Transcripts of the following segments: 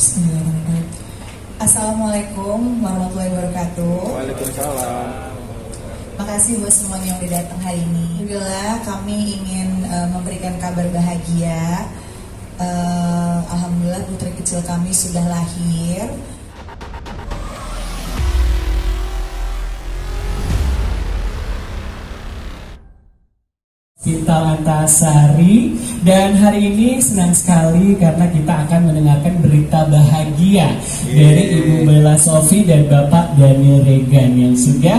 Bismillahirrahmanirrahim. Assalamualaikum warahmatullahi wabarakatuh. Waalaikumsalam. Makasih buat semuanya yang udah datang hari ini. Alhamdulillah kami ingin memberikan kabar bahagia. Alhamdulillah putri kecil kami sudah lahir. Hospital Antasari, dan hari ini senang sekali karena kita akan mendengarkan berita bahagia dari Ibu Bella Sofi dan Bapak Daniel Regan yang sudah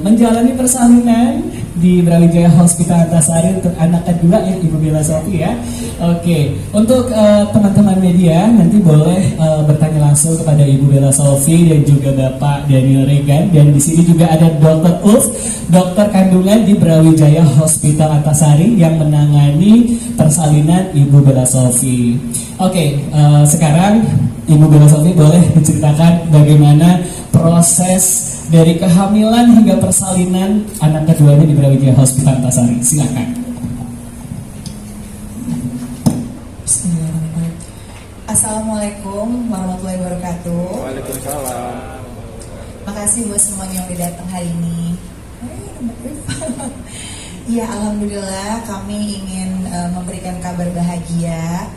menjalani persalinan di Brawijaya Hospital Antasari untuk anak kedua ya Ibu Bella Sofi ya. Oke, untuk teman-teman media nanti boleh bertanya langsung kepada Ibu Bella Sofi dan juga Bapak Daniel Regan, dan di sini juga ada Dr. Ulf, dokter kandungan di Brawijaya Hospital Antasari yang menangani persalinan Ibu Bella Sofi. Oke, sekarang Ibu Bella Sofi boleh diceritakan bagaimana proses dari kehamilan hingga persalinan anak keduanya di Brawijaya Hospital Antasari. Silakan. Bismillahirrahmanirrahim. Assalamualaikum warahmatullahi wabarakatuh. Waalaikumsalam. Makasih buat semuanya yang udah datang hari ini. Ya, alhamdulillah kami ingin memberikan kabar bahagia.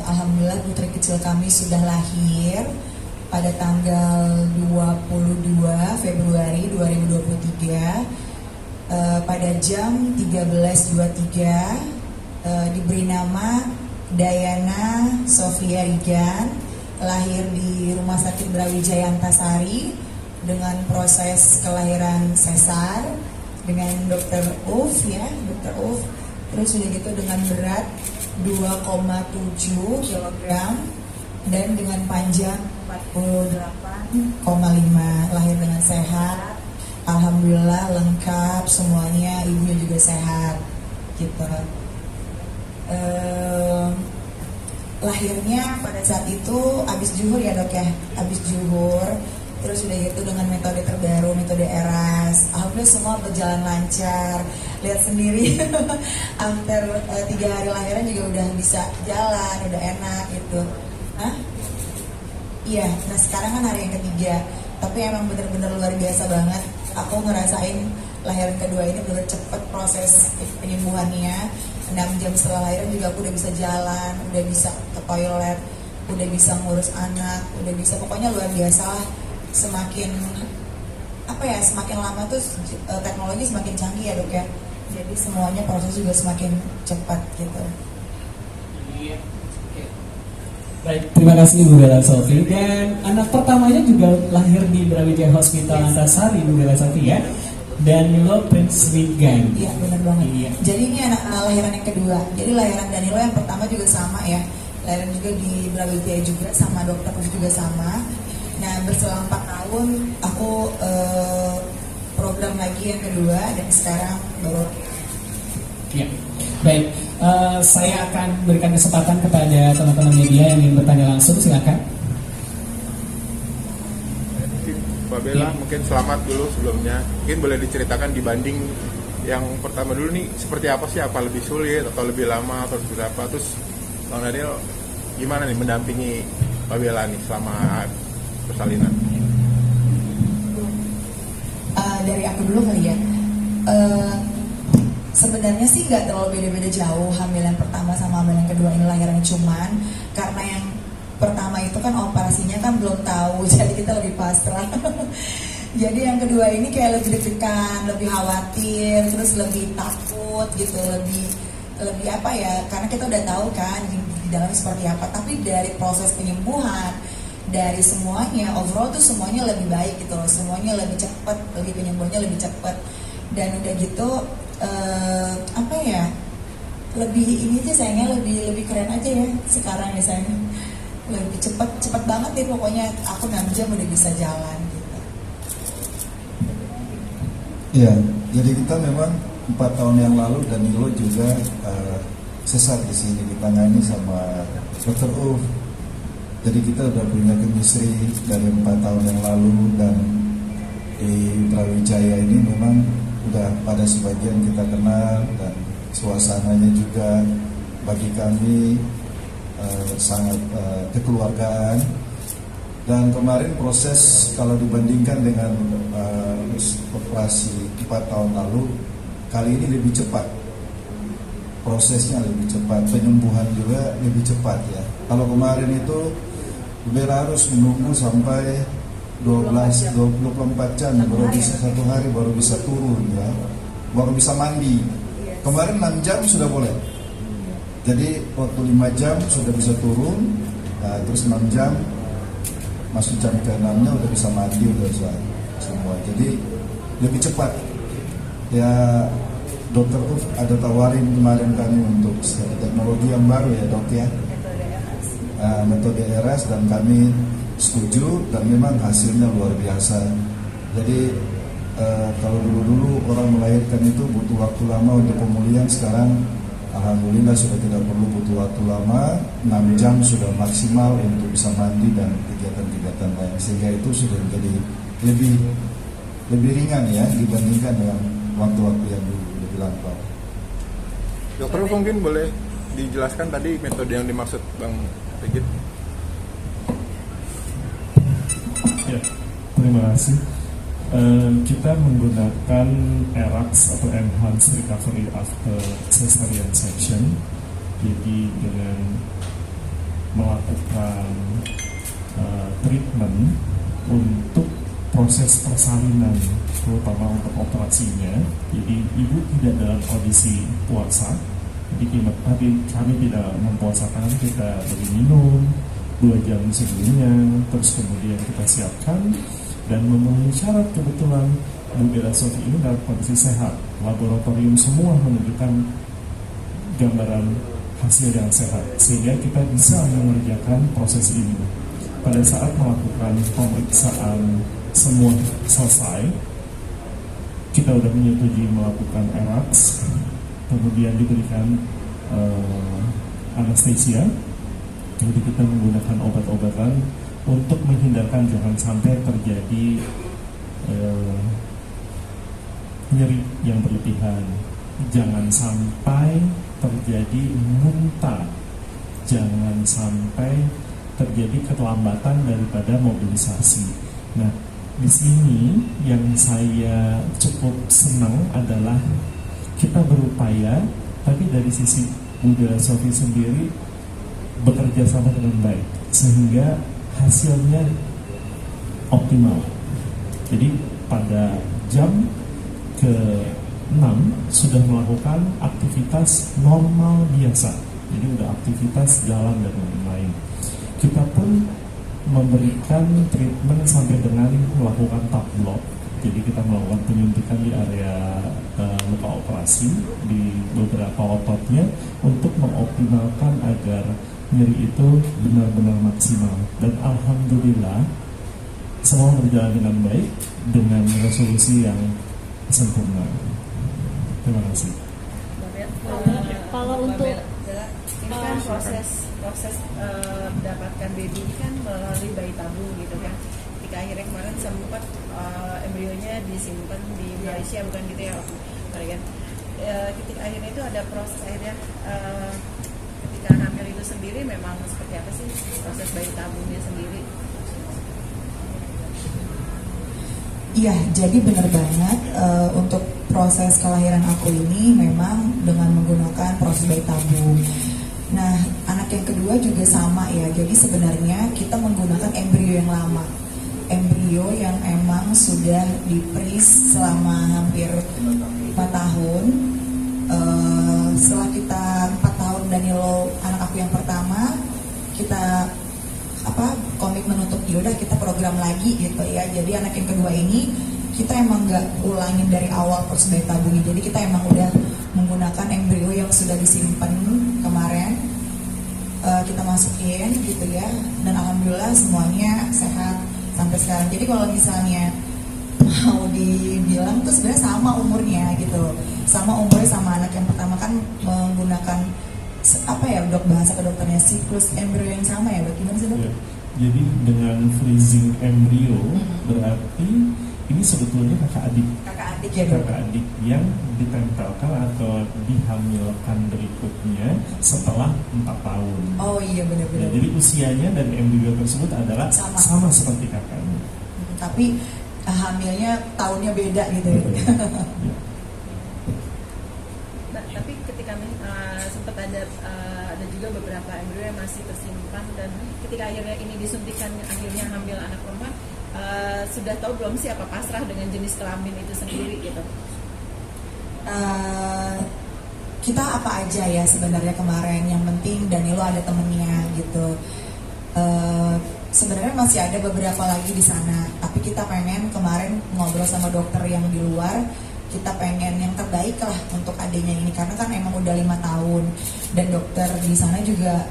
Alhamdulillah putri kecil kami sudah lahir pada tanggal 22 Februari 2023 pada jam 13.23, diberi nama Dayana Sofia Regan, lahir di Rumah Sakit Brawijaya Antasari dengan proses kelahiran sesar dengan Dr. Uf ya, Dr. Uf. Terus sudah gitu dengan berat 2,7 kg dan dengan panjang 48,5, lahir dengan sehat. Alhamdulillah lengkap semuanya, ibunya juga sehat gitu. Lahirnya pada saat itu habis zuhur ya dok ya, habis zuhur. Terus udah gitu dengan metode terbaru, metode ERAS. Alhamdulillah semua berjalan lancar. Lihat sendiri, after 3 hari lahiran juga udah bisa jalan, udah enak gitu. Hah? Iya, nah sekarang kan hari yang ketiga. Tapi emang bener-bener luar biasa banget. Aku ngerasain lahiran kedua ini bener cepet proses penyembuhannya. 6 jam setelah lahiran juga aku udah bisa jalan, udah bisa ke toilet, udah bisa ngurus anak, udah bisa, pokoknya luar biasa lah. Semakin semakin lama tuh teknologi semakin canggih ya dok ya. Jadi semuanya proses juga semakin cepat gitu. Baik, terima kasih Ibu Bella Sofi. Dan anak pertamanya juga lahir di Brawijaya Hospital Antasari, Ibu Bella Sofi ya. Danilo Prince Regan. Iya benar banget. Iya. Jadi ini anak lahiran yang kedua. Jadi lahiran Danilo yang pertama juga sama ya. Lahiran juga di Brawijaya juga sama, dokter juga sama. Nah berselang 4 tahun aku program lagi yang kedua dan sekarang baru. Ya, baik. Saya akan berikan kesempatan kepada teman-teman media yang ingin bertanya langsung. Silakan. Mbak Bella, mungkin selamat dulu sebelumnya. Mungkin boleh diceritakan dibanding yang pertama dulu nih, seperti apa sih? Apa lebih sulit atau lebih lama atau berapa? Terus Bang Daniel gimana nih mendampingi Mbak Bella nih selama persalinan? Dari aku dulu kali ya. Sebenarnya sih nggak terlalu beda-beda jauh hamilan pertama sama hamilan kedua ini lahiran, cuman karena yang pertama itu kan operasinya kan belum tahu, jadi kita lebih pasrah. Jadi yang kedua ini kayak lebih deg-degan, lebih khawatir, terus lebih takut gitu, lebih apa ya? Karena kita udah tahu kan di dalamnya seperti apa. Tapi dari proses penyembuhan, dari semuanya overall tuh semuanya lebih baik gitu loh, semuanya lebih cepat, lebih penyembuhannya lebih cepat. Dan udah gitu lebih ini aja sayangnya, lebih keren aja ya sekarang ya sayangnya, lebih cepat banget deh pokoknya. Aku 6 jam udah bisa jalan gitu. Ya, jadi kita memang 4 tahun yang lalu Danilo juga sesar di sini ditangani sama Dr. Uf. Jadi kita udah punya chemistry dari 4 tahun yang lalu, dan di Brawijaya ini memang udah pada sebagian kita kenal, dan suasananya juga bagi kami sangat kekeluargaan. Dan kemarin proses kalau dibandingkan dengan operasi 4 tahun lalu, kali ini lebih cepat. Prosesnya lebih cepat, penyembuhan juga lebih cepat ya. Kalau kemarin itu Bella harus menunggu sampai 24 jam baru bisa, 1 hari baru bisa turun ya, baru bisa mandi. Kemarin 6 jam sudah boleh. Jadi waktu 5 jam sudah bisa turun, nah, terus 6 jam masuk jam ke-6-nya udah bisa mandi, udah bisa semua. Jadi lebih cepat. Ya Dokter Uf ada tawarin kemarin kami untuk satu teknologi yang baru ya dok ya, metode ERAS, dan kami setuju dan memang hasilnya luar biasa. Jadi kalau dulu orang melahirkan itu butuh waktu lama untuk pemulihan, sekarang alhamdulillah sudah tidak perlu butuh waktu lama, 6 jam sudah maksimal untuk bisa mandi dan kegiatan-kegiatan lain, sehingga itu sudah menjadi lebih ringan ya dibandingkan dengan waktu-waktu yang dulu lebih lampau. Dokter mungkin boleh dijelaskan tadi metode yang dimaksud Bang Rigid? Ya, terima kasih. Kita menggunakan ERAS atau Enhanced Recovery After Cesarean Section. Jadi dengan melakukan treatment untuk proses persalinan, terutama untuk operasinya. Jadi ibu tidak dalam kondisi puasa, jadi kami tidak mempuasakan, kita beri minum 2 jam sebelumnya, terus kemudian kita siapkan dan memenuhi syarat. Kebetulan Bu Bella Sofi ini dalam kondisi sehat, laboratorium semua menunjukkan gambaran hasil yang sehat, sehingga kita bisa mengerjakan proses ini. Pada saat melakukan pemeriksaan semua selesai, kita sudah menyetujui melakukan ERAS, kemudian diberikan anestesia. Jadi kita menggunakan obat-obatan untuk menghindarkan jangan sampai terjadi nyeri yang berlebihan, jangan sampai terjadi muntah, jangan sampai terjadi keterlambatan daripada mobilisasi. Nah, di sini yang saya cukup senang adalah kita berupaya, tapi dari sisi Bu Bella Sofi sendiri bekerja sama dengan baik sehingga hasilnya optimal. Jadi pada jam ke-6 sudah melakukan aktivitas normal biasa. Jadi udah aktivitas jalan dan lain-lain. Kita pun memberikan treatment sampai dengan melakukan tap block. Jadi kita melakukan penyuntikan di area luka operasi di beberapa ototnya untuk mengoptimalkan agar nyeri itu benar-benar maksimal. Dan alhamdulillah semua berjalan dengan baik dengan resolusi yang sempurna. Terima kasih. Kalau untuk ini kan proses mendapatkan baby ini kan melalui bayi tabung gitu kan. Ketika akhirnya kemarin sempat embrionya disimpan di Malaysia, bukan gitu ya kan. Ketika akhirnya itu ada proses akhirnya ketika hamil itu sendiri memang seperti apa sih proses bayi tabungnya sendiri? Iya, jadi benar banget untuk proses kelahiran aku ini memang dengan menggunakan proses bayi tabung. Nah, anak yang kedua juga sama ya. Jadi sebenarnya kita menggunakan embrio yang lama, embrio yang emang sudah di-freeze selama hampir 4 tahun. Setelah kita 4 tahun Danilo anak aku yang pertama, kita komitmen untuk yaudah kita program lagi gitu ya. Jadi anak yang kedua ini kita emang nggak ulangin dari awal proses bayi tabung. Jadi kita emang udah menggunakan embrio yang sudah disimpan kemarin, kita masukin gitu ya. Dan alhamdulillah semuanya sehat sampai sekarang. Jadi kalau misalnya mau dibilang tuh sebenarnya sama umurnya gitu, sama umurnya sama anak yang pertama kan menggunakan dok, bahasa kedokternya siklus embrio yang sama ya dok, gimana sih dok? Ya, jadi dengan freezing embrio berarti ini sebetulnya kakak adik Kakak adik ya dok. kakak adik yang ditempelkan atau dihamilkan berikutnya setelah 4 tahun. Oh iya Ya, benar-benar. jadi usianya dan embrio tersebut adalah Sama. sama seperti kakaknya. Tapi hamilnya tahunnya beda gitu ya. Ya. Nah, tapi ketika sempat ada juga beberapa embrio yang masih tersimpan, dan ketika akhirnya ini disuntikan akhirnya hamil anak perempuan, sudah tahu belum sih apa pasrah dengan jenis kelamin itu sendiri gitu? Kita apa aja ya sebenarnya kemarin, yang penting Danilo ada temennya gitu. Sebenarnya masih ada beberapa lagi di sana, tapi kita pengen kemarin ngobrol sama dokter yang di luar, kita pengen yang terbaik lah untuk adiknya ini, karena kan emang udah 5 tahun dan dokter di sana juga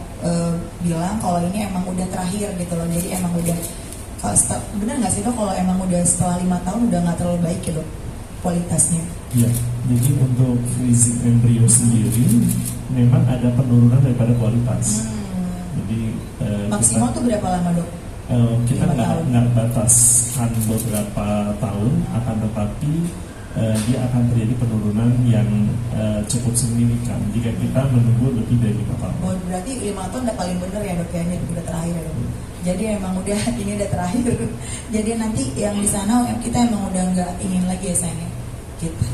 bilang kalau ini emang udah terakhir gitu loh. Jadi emang udah bener nggak sih dok, kalau emang udah setelah 5 tahun udah nggak terlalu baik ya dok kualitasnya? Ya, jadi untuk freezing embrio sendiri memang ada penurunan daripada kualitas. Jadi Maksimal tuh berapa lama dok? kita 5 tahun. nggak bataskan beberapa tahun, akan tetapi dia akan terjadi penurunan yang cukup signifikan jika kita menunggu lebih dari 5 tahun. Oh, berarti 5 tahun udah paling bener ya dok ya, ini udah terakhir ya dok. Jadi emang udah ini udah terakhir. Jadi nanti yang di sana kita emang udah nggak ingin lagi ya sayangnya. Gitu.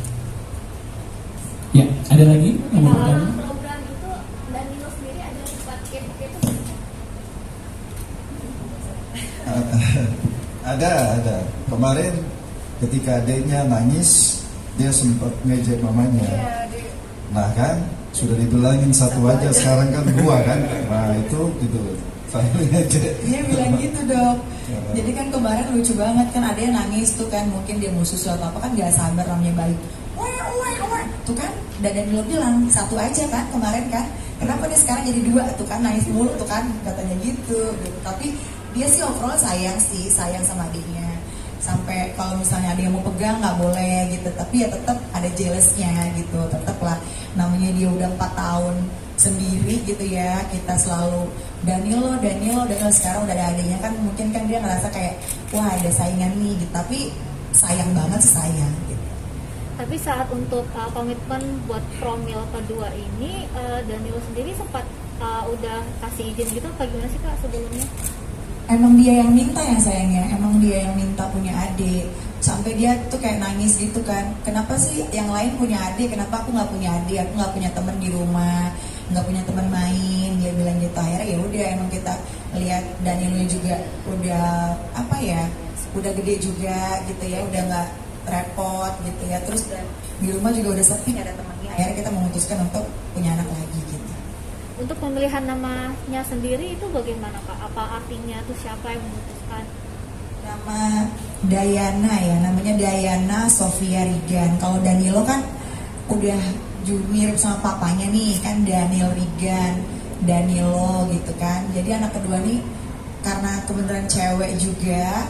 Ya, ada lagi yang mau bertanya? Dalam program itu Danilo sendiri ada tempat kepo itu Ada. Kemarin ketika adiknya nangis, dia sempat ngejek mamanya. Nah kan, sudah dibilangin satu aja, sekarang kan 2 kan. Nah itu gitu, saya ngejek. Dia bilang gitu dok. Jadi kan kemarin lucu banget kan, ada yang nangis tuh kan, mungkin dia mau susu atau apa kan, nggak sabar namanya bayi. Wah, tuh kan. Dan Danilo bilang satu aja kan kemarin kan. Kenapa dia sekarang jadi 2 tuh kan, nangis mulu tuh kan, katanya gitu. Tapi dia sih overall sayang sama adiknya. Sampai kalau misalnya ada yang mau pegang nggak boleh gitu, tapi ya tetap ada jealousnya gitu, tetap lah. Namanya dia udah 4 tahun sendiri gitu ya, kita selalu Danilo sekarang udah ada adiknya kan, mungkin kan dia ngerasa kayak wah ada saingan nih gitu, tapi sayang banget sih sayang gitu. Tapi saat untuk komitmen buat promil kedua ini, Danilo sendiri sempat udah kasih izin gitu apa gimana sih kak sebelumnya? Emang dia yang minta ya sayangnya, emang dia yang minta punya adik. Sampai dia tuh kayak nangis gitu kan, kenapa sih yang lain punya adik, kenapa aku nggak punya adik, aku nggak punya teman di rumah, nggak punya teman main, dia bilang gitu. Akhirnya ya udah, emang kita lihat Danilo juga udah apa ya, udah gede juga gitu ya, udah nggak repot gitu ya, terus dan di rumah juga udah sepi, nggak ada temannya. Akhirnya kita memutuskan untuk punya anak lagi gitu. Untuk pemilihan namanya sendiri itu bagaimana kak? Apa artinya tuh, siapa yang memutuskan? Nama Dayana ya, namanya Dayana Sofia Regan. Kalau Danilo kan udah mirip sama papanya nih kan, Daniel Regan, Danilo gitu kan. Jadi anak kedua nih karena kebenaran cewek juga,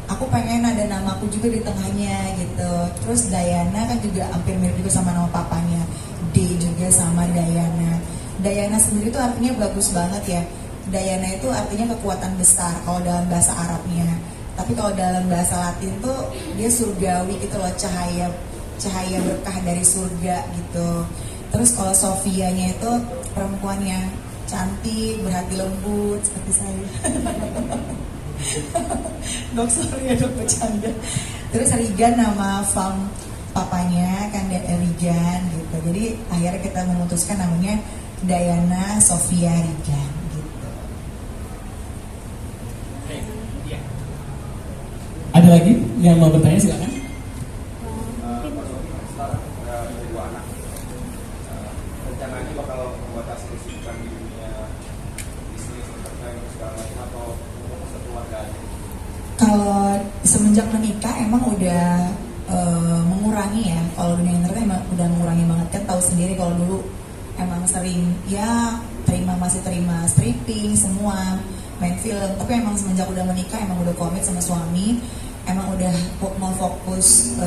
aku pengen ada namaku juga di tengahnya gitu. Terus Dayana kan juga hampir mirip juga sama nama papanya, D juga sama Dayana. Dayana sendiri itu artinya bagus banget ya. Dayana itu artinya kekuatan besar kalau dalam bahasa Arabnya. Tapi kalau dalam bahasa Latin tuh dia surgawi gitu loh, cahaya berkah dari surga gitu. Terus kalau Sofianya itu perempuan yang cantik, berhati lembut seperti saya. Dok sorry ya dok bercanda. Terus Regan nama fam papanya kan Regan gitu. Jadi akhirnya kita memutuskan namanya Dayana Sofia Regan gitu. Ada lagi yang mau bertanya silakan. Rencananya bakal membatasi kesibukan di dunia bisnis terkait segala macam atau keluarga aja? Kalau semenjak menikah emang udah mengurangi ya. Kalau dunia internet emang udah mengurangi banget kan, tahu sendiri kalau dulu emang sering ya masih terima stripping semua, main film. Tapi emang semenjak udah menikah emang udah komit sama suami, emang udah mau fokus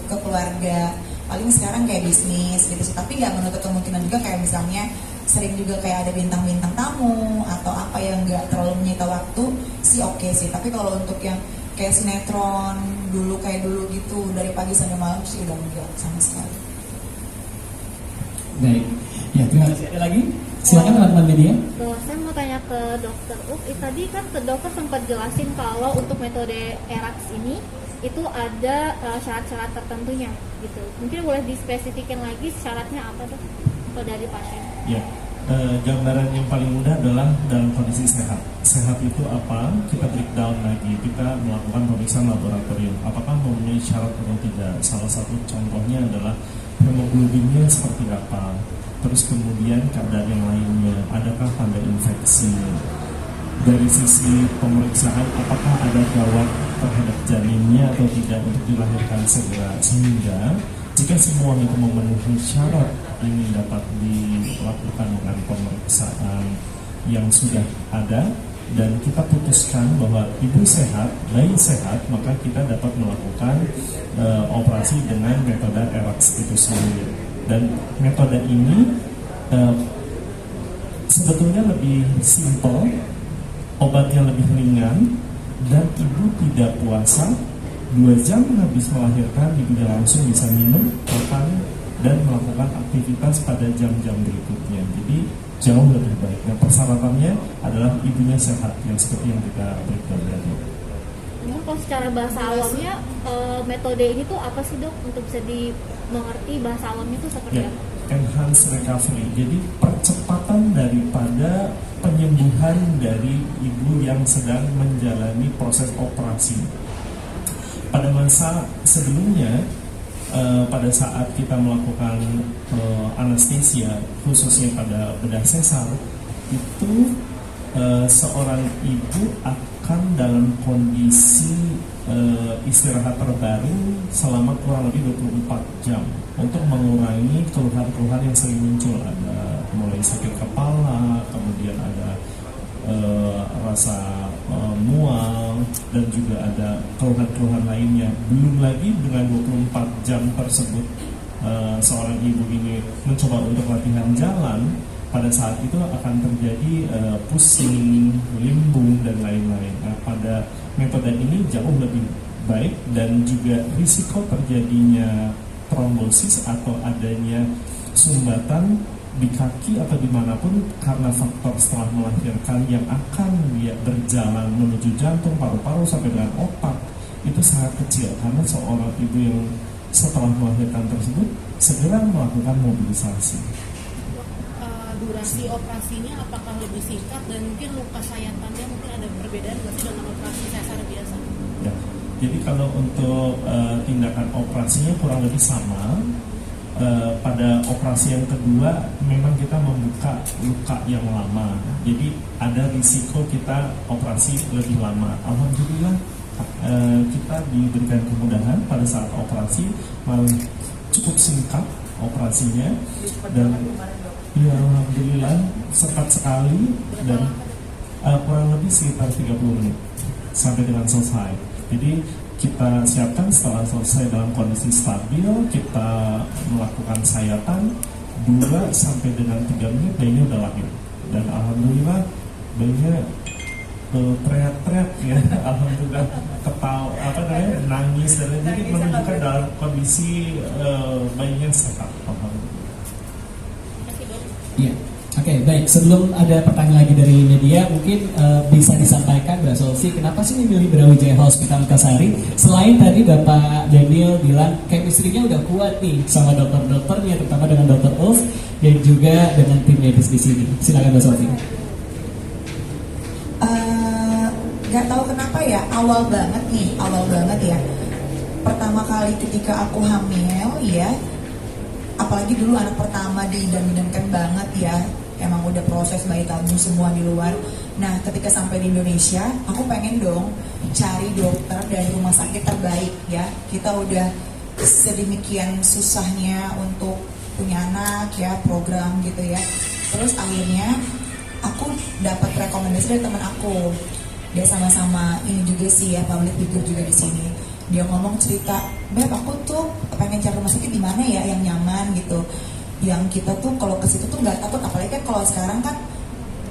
ke keluarga. Paling sekarang kayak bisnis gitu sih, tapi nggak menutup kemungkinan juga kayak misalnya sering juga kayak ada bintang-bintang tamu atau apa yang nggak terlalu menyita waktu sih, oke sih. Tapi kalau untuk yang kayak sinetron dulu kayak dulu gitu dari pagi sampai malam sih udah enggak sama sekali. Baik, ya terima kasih. Ada lagi? Silakan teman-teman media. Saya mau tanya ke dokter tadi kan ke dokter sempat jelasin kalau untuk metode ERAX ini itu ada syarat-syarat tertentunya gitu. Mungkin boleh dispesifikan lagi syaratnya apa dok kalau dari pasien? Ya, gambaran yang paling mudah adalah dalam kondisi sehat. Sehat itu apa? Kita breakdown lagi. Kita melakukan pemeriksaan laboratorium. Apakah memenuhi syarat atau tidak? Salah satu contohnya adalah hemoglobinnya seperti apa. Terus kemudian keadaan yang lainnya, adakah tanda infeksi? Dari sisi pemeriksaan, apakah ada gawat terhadap janinnya atau tidak untuk dilahirkan segera? Sehingga jika semua itu memenuhi syarat, ini dapat dilakukan dengan pemeriksaan yang sudah ada dan kita putuskan bahwa ibu sehat, bayi sehat, maka kita dapat melakukan operasi dengan metode ERAX itu sendiri. Dan metode ini sebetulnya lebih simple, obatnya lebih ringan, dan ibu tidak puasa 2 jam habis melahirkan, ibu langsung bisa minum, makan, dan melakukan aktivitas pada jam-jam berikutnya. Jadi jauh lebih baik. Nah, persyaratannya adalah ibunya sehat, yang seperti yang kita berikan tadi. Kalau secara bahasa awamnya metode ini tuh apa sih dok untuk bisa dimengerti bahasa awamnya itu seperti Ya, apa? enhanced recovery. Jadi percepatan daripada penyembuhan dari ibu yang sedang menjalani proses operasi. Pada masa sebelumnya, pada saat kita melakukan anestesia, khususnya pada bedah sesar, itu seorang ibu akan dalam kondisi istirahat terbaring selama kurang lebih 24 jam untuk mengurangi keluhan-keluhan yang sering muncul. Ada mulai sakit kepala, kemudian ada rasa mual, dan juga ada keluhan-keluhan lainnya. Belum lagi dengan 24 jam tersebut seorang ibu ini mencoba untuk latihan jalan, pada saat itu akan terjadi pusing, limbung, dan lain-lain. Nah, pada metode ini jauh lebih baik dan juga risiko terjadinya trombosis atau adanya sumbatan di kaki atau dimanapun karena faktor setelah melahirkan yang akan dia berjalan menuju jantung, paru-paru, sampai dengan otak itu sangat kecil karena seorang ibu yang setelah melahirkan tersebut segera melakukan mobilisasi. Durasi operasinya apakah lebih singkat dan mungkin luka sayatannya mungkin ada perbedaan nggak sih dengan operasi sesar biasa? Ya, jadi kalau untuk tindakan operasinya kurang lebih sama. Pada operasi yang kedua memang kita membuka luka yang lama, jadi ada risiko kita operasi lebih lama. Alhamdulillah kita diberikan kemudahan pada saat operasi, malah cukup singkat operasinya dan ya alhamdulillah cepat sekali dan kurang lebih sekitar 30 menit sampai dengan selesai. Jadi kita siapkan setelah selesai dalam kondisi stabil, kita melakukan sayatan 2 sampai dengan 3 menit bayinya udah lahir. Dan alhamdulillah bayinya teriak-teriak ya, alhamdulillah ketawa nangis dan jadi menunjukkan dalam kondisi bayinya sehat. Alhamdulillah. Iya. Oke, baik. Sebelum ada pertanyaan lagi dari media, mungkin bisa disampaikan Mbak Sofi, kenapa sih memilih Brawijaya Hospital Antasari? Selain tadi Bapak Daniel bilang chemistry-nya udah kuat nih sama dokter-dokternya, terutama dengan Dr. Ulf dan juga dengan tim medis di sini. Silakan Mbak Sofi. Gak tahu kenapa ya, awal banget ya. Pertama kali ketika aku hamil ya, apalagi dulu anak pertama diidam-idamkan banget ya, emang udah proses bayi tabung semua di luar. Nah ketika sampai di Indonesia, aku pengen dong cari dokter dari rumah sakit terbaik ya. Kita udah sedemikian susahnya untuk punya anak ya, program gitu ya. Terus akhirnya aku dapat rekomendasi dari teman aku. Dia sama-sama ini juga sih ya, public figure juga di sini. Dia ngomong cerita, Beb aku tuh pengen cari rumah sakit di mana ya yang nyaman gitu, yang kita tuh kalau ke situ tuh nggak takut, apalagi kan kalau sekarang kan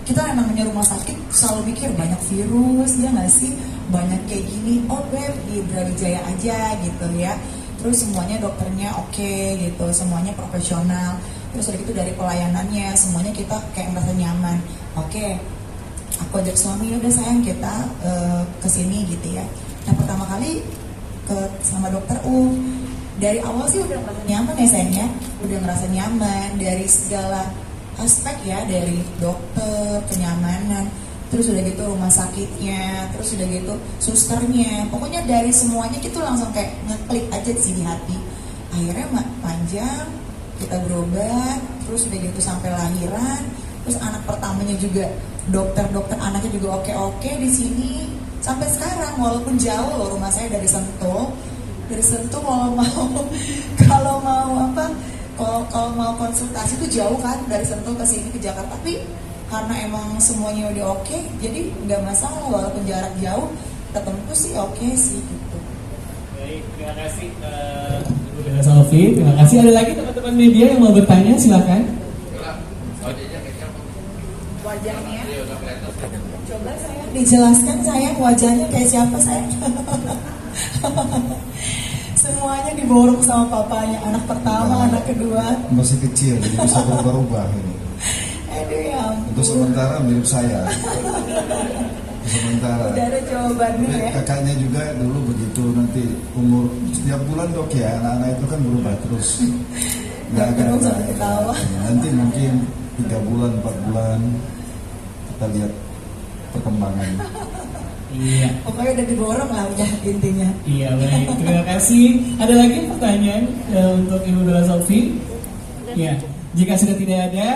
kita yang namanya rumah sakit selalu mikir banyak virus ya nggak sih, banyak kayak gini. Oh Beb, di Brawijaya aja gitu ya. Terus semuanya dokternya oke gitu, semuanya profesional. Terus udah gitu dari pelayanannya semuanya kita kayak merasa nyaman. Oke, aku ajak suami, udah sayang kita kesini gitu ya. Nah pertama kali sama dokter dari awal sih udah ngerasa nyaman ya sayangnya, udah ngerasa nyaman dari segala aspek ya, dari dokter, kenyamanan, terus udah gitu rumah sakitnya, terus udah gitu susternya, pokoknya dari semuanya gitu langsung kayak ngeklik aja sih di hati. Akhirnya panjang kita berobat, terus udah gitu sampai lahiran, terus anak pertamanya juga dokter anaknya juga oke di sini sampai sekarang, walaupun jauh loh rumah saya dari Sentul kalau mau konsultasi itu jauh kan dari Sentul ke sini ke Jakarta, tapi karena emang semuanya udah oke, jadi nggak masalah walaupun jarak jauh ketemu sih oke sih gitu. Baik, terima kasih Ibu Bella Sofi. Terima kasih. Ada lagi teman-teman media yang mau bertanya, silakan. Wajahnya coba saya dijelaskan sayang, wajahnya kayak siapa sayang? Semuanya diborong sama papanya, anak pertama, anak kedua. Masih kecil, jadi bisa berubah-ubah ini. Aduh ya ampun. Untuk sementara mirip saya. Sementara. Udah ada jawabannya ya. Kakaknya juga dulu begitu, nanti umur setiap bulan dok ya, anak-anak itu kan berubah terus. Nggak akan sampai ketawa. nanti mungkin 3 bulan, 4 bulan kita lihat perkembangan. Iya. Pokoknya udah diborong lah udah intinya. Iya, baik. Terima kasih. Ada lagi pertanyaan untuk Ibu Bella Sofi? Ya, jika sudah tidak ada,